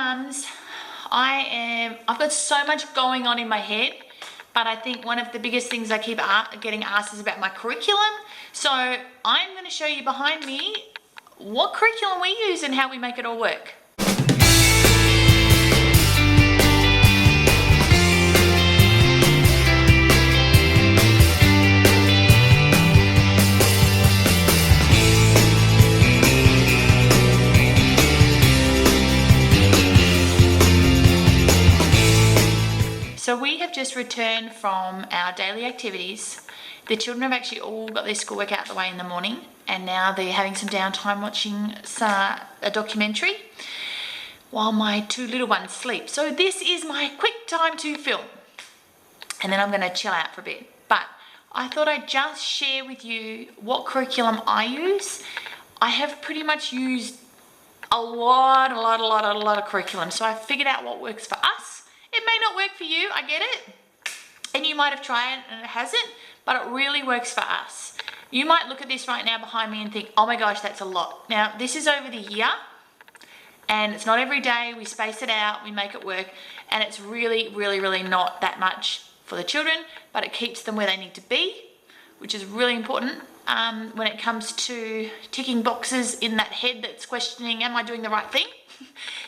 mums, I've got so much going on in my head, but I think one of the biggest things I keep getting asked is about my curriculum. So I'm going to show you behind me what curriculum we use and how we make it all work. So we have just returned from our daily activities. The children have actually all got their schoolwork out the way in the morning, and now they're having some downtime watching a documentary while my two little ones sleep. So this is my quick time to film, and then I'm going to chill out for a bit. But I thought I'd just share with you what curriculum I use. I have pretty much used a lot of curriculum, so I figured out what works for us. It may not work for you, I get it, and you might have tried it and it hasn't, but it really works for us. You might look at this right now behind me and think, oh my gosh, that's a lot. Now, this is over the year, and it's not every day. We space it out, we make it work, and it's really not that much for the children, but it keeps them where they need to be, which is really important when it comes to ticking boxes in that head that's questioning, am I doing the right thing?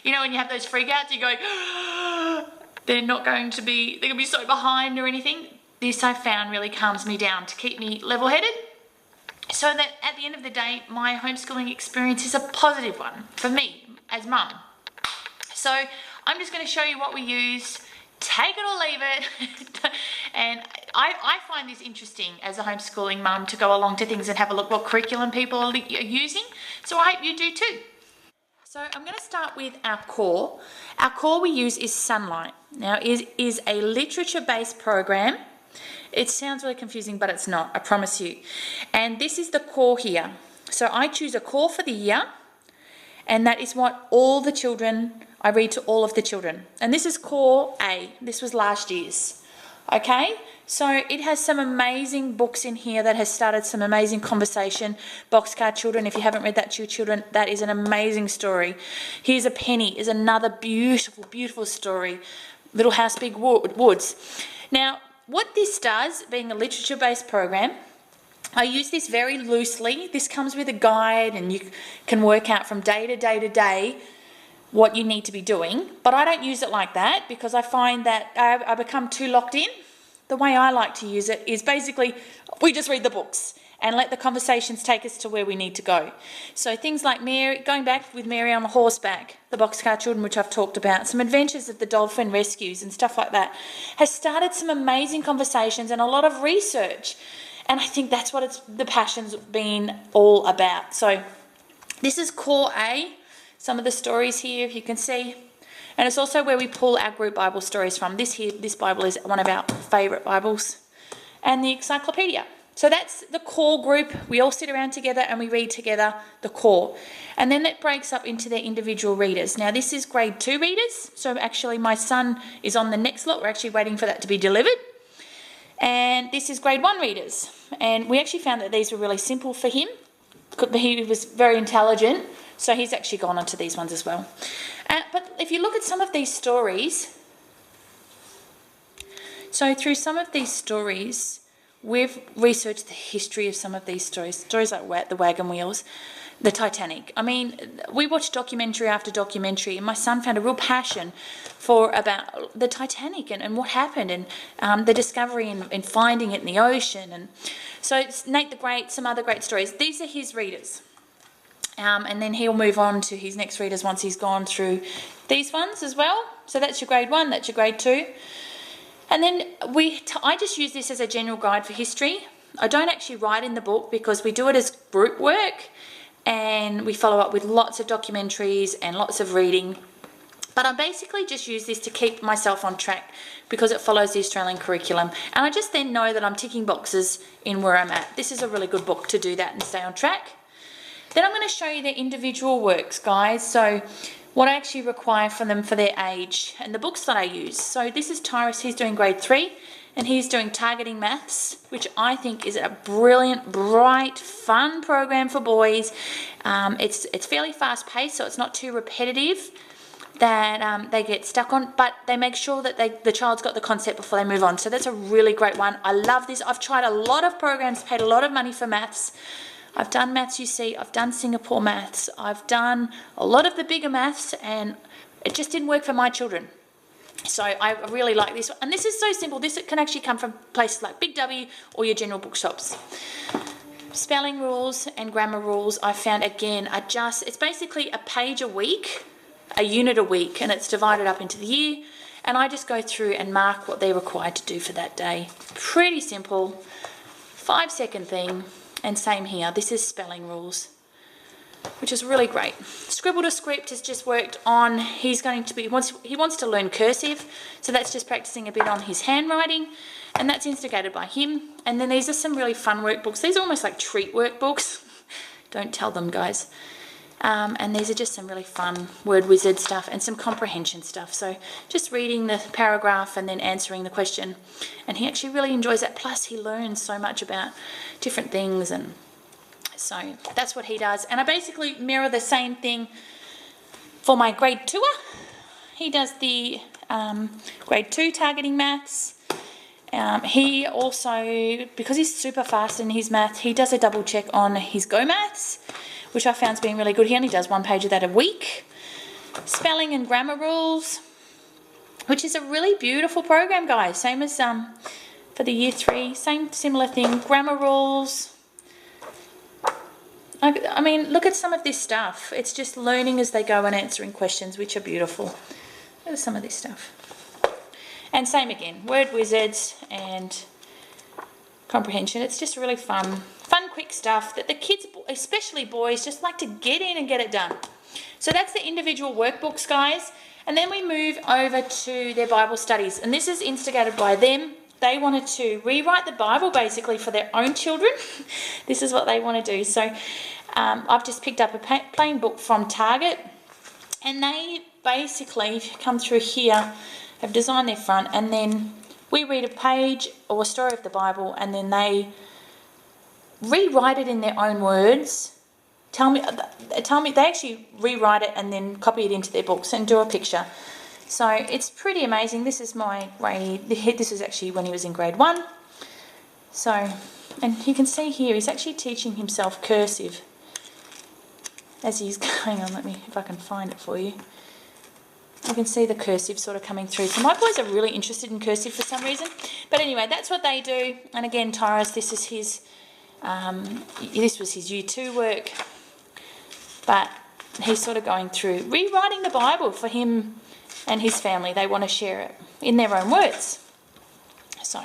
You know, when you have those freakouts, you go, they're going to be so behind or anything. This I found really calms me down to keep me level-headed, so that at the end of the day, my homeschooling experience is a positive one for me as mum. So I'm just going to show you what we use, take it or leave it. And I find this interesting as a homeschooling mum to go along to things and have a look what curriculum people are using. So I hope you do too. So I'm going to start with our core. Our core we use is Sunlight. Now it is a literature-based program. It sounds really confusing, but it's not, I promise you. And this is the core here. So I choose a core for the year, and that is what I read to all of the children. And this is core A. This was last year's. Okay? So it has some amazing books in here that has started some amazing conversation. Boxcar Children, if you haven't read that to your children, that is an amazing story. Here's a Penny is another beautiful story. Little House, Big Woods. Now, what this does, being a literature-based program, I use this very loosely. This comes with a guide, and you can work out from day to day what you need to be doing. But I don't use it like that because I find that I become too locked in. The way I like to use it is basically we just read the books and let the conversations take us to where we need to go. So things like going back with Mary on horseback, the Boxcar Children, which I've talked about, some adventures of the dolphin rescues and stuff like that, has started some amazing conversations and a lot of research. And I think that's what the passion's been all about. So this is core A, some of the stories here, if you can see. And it's also where we pull our group Bible stories from. This Bible is one of our favourite Bibles. And the encyclopedia. So that's the core group. We all sit around together and we read together the core. And then it breaks up into their individual readers. Now this is grade 2 readers. So actually my son is on the next lot. We're actually waiting for that to be delivered. And this is grade 1 readers. And we actually found that these were really simple for him. He was very intelligent. So he's actually gone on to these ones as well. But if you look at some of these stories, so through some of these stories, we've researched the history of some of these stories. Stories like the Wagon Wheels, the Titanic. I mean, we watched documentary after documentary, and my son found a real passion about the Titanic and what happened, and the discovery and finding it in the ocean. And so it's Nate the Great, some other great stories. These are his readers. And then he'll move on to his next readers once he's gone through these ones as well. So that's your grade 1, that's your grade 2. And then I just use this as a general guide for history. I don't actually write in the book because we do it as group work, and we follow up with lots of documentaries and lots of reading. But I basically just use this to keep myself on track because it follows the Australian curriculum. And I just then know that I'm ticking boxes in where I'm at. This is a really good book to do that and stay on track. Then I'm going to show you their individual works, guys. So what I actually require from them for their age and the books that I use. So this is Tyrus, he's doing grade 3 and he's doing Targeting Maths, which I think is a brilliant, bright, fun program for boys. It's fairly fast paced, so it's not too repetitive. that they get stuck on, but they make sure that the child's got the concept before they move on. So that's a really great one. I love this. I've tried a lot of programs, paid a lot of money for maths. I've done Maths UC, I've done Singapore Maths, I've done a lot of the bigger maths, and it just didn't work for my children. So I really like this one. And this is so simple. This can actually come from places like Big W or your general bookshops. Spelling rules and grammar rules, I found, again, are just, it's basically a page a week, a unit a week, and it's divided up into the year. And I just go through and mark what they're required to do for that day. Pretty simple, 5-second thing. And same here, this is spelling rules, which is really great. Scribble to Script has just worked on, he wants to learn cursive, so that's just practicing a bit on his handwriting, and that's instigated by him. And then these are some really fun workbooks. These are almost like treat workbooks. Don't tell them, guys. And these are just some really fun word wizard stuff and some comprehension stuff. So just reading the paragraph and then answering the question. And he actually really enjoys that. Plus he learns so much about different things, and so that's what he does. And I basically mirror the same thing for my grade 2-er. He does the grade 2 targeting maths. He also, because he's super fast in his math, he does a double check on his Go Maths, which I found has been really good. He only does 1 page of that a week. Spelling and grammar rules, which is a really beautiful program, guys. Same as for the year 3, similar thing. Grammar rules. I mean, look at some of this stuff. It's just learning as they go and answering questions, which are beautiful. Look at some of this stuff. And same again, word wizards and comprehension. It's just really fun, quick stuff that the kids, especially boys, just like to get in and get it done. So that's the individual workbooks, guys. And then we move over to their Bible studies. And this is instigated by them. They wanted to rewrite the Bible basically for their own children. This is what they want to do. So I've just picked up a plain book from Target. And they basically come through here, have designed their front, and then we read a page or a story of the Bible, and then they rewrite it in their own words. Tell me, they actually rewrite it and then copy it into their books and do a picture. So it's pretty amazing. This is my grade, this is actually when he was in grade 1. So, and you can see here, he's actually teaching himself cursive as he's going on. Let me, if I can find it for you. You can see the cursive sort of coming through. So my boys are really interested in cursive for some reason. But anyway, that's what they do. And again, Tyrus, this is his, this was his Year 2 work. But he's sort of going through rewriting the Bible for him and his family. They want to share it in their own words. So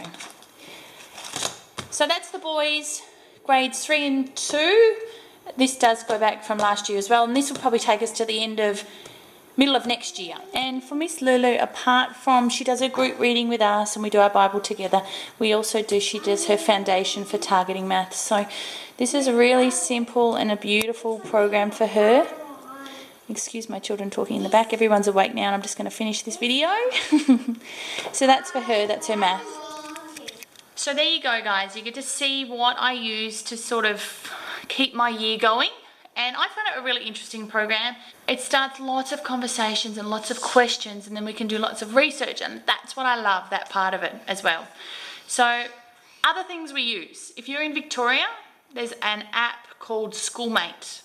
that's the boys, grades 3 and 2. This does go back from last year as well. And this will probably take us to the middle of next year. And for Miss Lulu, apart from she does a group reading with us and we do our Bible together, she does her foundation for targeting maths. So this is a really simple and a beautiful program for her. Excuse my children talking in the back. Everyone's awake now and I'm just going to finish this video. So that's for her, that's her math. So there you go, guys. You get to see what I use to sort of keep my year going. And I found it a really interesting program. It starts lots of conversations and lots of questions, and then we can do lots of research, and that's what I love, that part of it as well. So other things we use. If you're in Victoria, there's an app called Schoolmate,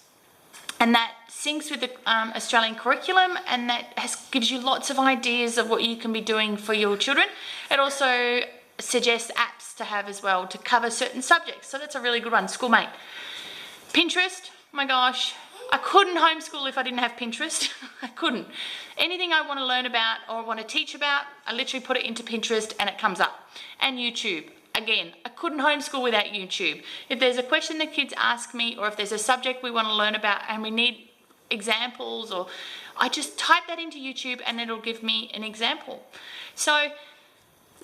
and that syncs with the Australian curriculum, and that gives you lots of ideas of what you can be doing for your children. It also suggests apps to have as well to cover certain subjects. So that's a really good one, Schoolmate. Pinterest. Oh my gosh, I couldn't homeschool if I didn't have Pinterest. I couldn't. Anything I want to learn about or want to teach about, I literally put it into Pinterest and it comes up. And YouTube. Again, I couldn't homeschool without YouTube. If there's a question the kids ask me, or if there's a subject we want to learn about and we need examples, or I just type that into YouTube and it'll give me an example. So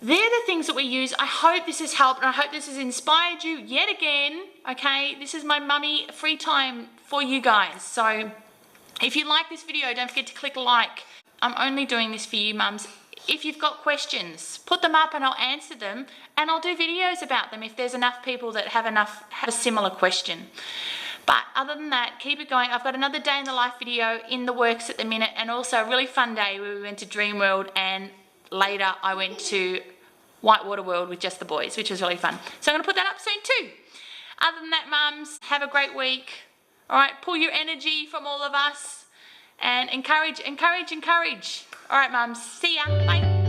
they're the things that we use. I hope this has helped, and I hope this has inspired you yet again. Okay, this is my mummy free time for you guys. So if you like this video, don't forget to click like. I'm only doing this for you mums. If you've got questions, put them up and I'll answer them, and I'll do videos about them if there's enough people that have a similar question. But other than that, keep it going. I've got another day in the life video in the works at the minute, and also a really fun day where we went to Dreamworld, and later I went to Whitewater World with just the boys, which was really fun. So I'm going to put that up soon too. Other than that, mums, have a great week. All right, pull your energy from all of us and encourage. All right, mums, see ya. Bye.